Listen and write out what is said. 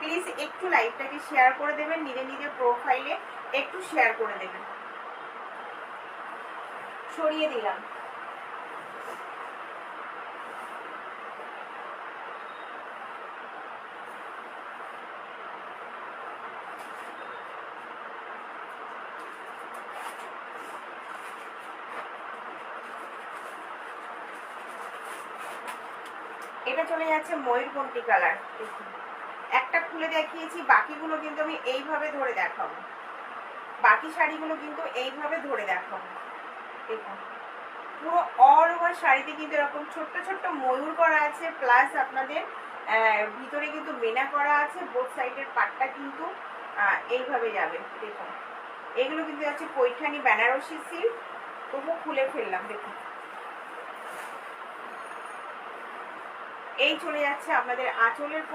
Please একটু লাইভটাকে share করে দেবেন, নিজে নিজের প্রোফাইলে একটু শেয়ার করে দেবেন। সরিয়ে দিলাম। এটা চলে যাচ্ছে ময়ূরকণ্ঠী কালার। দেখুন একটা খুলে দেখিয়েছি, বাকিগুলো কিন্তু আমি এইভাবে ধরে দেখাবো, বাকি শাড়িগুলো কিন্তু এইভাবে ধরে দেখাবো। দেখুন পুরো অল ওভার শাড়িতে কিন্তু এরকম ছোট্ট ছোট্ট ময়ূর করা আছে, প্লাস আপনাদের ভিতরে কিন্তু মেনা করা আছে। বোথ সাইডের পাটটা কিন্তু এইভাবে যাবে। দেখুন এগুলো কিন্তু যাচ্ছে পৈঠানি বেনারসি সিল্ক। তবু খুলে ফেললাম। দেখুন এই চলে যাচ্ছে আপনাদের আঁচলের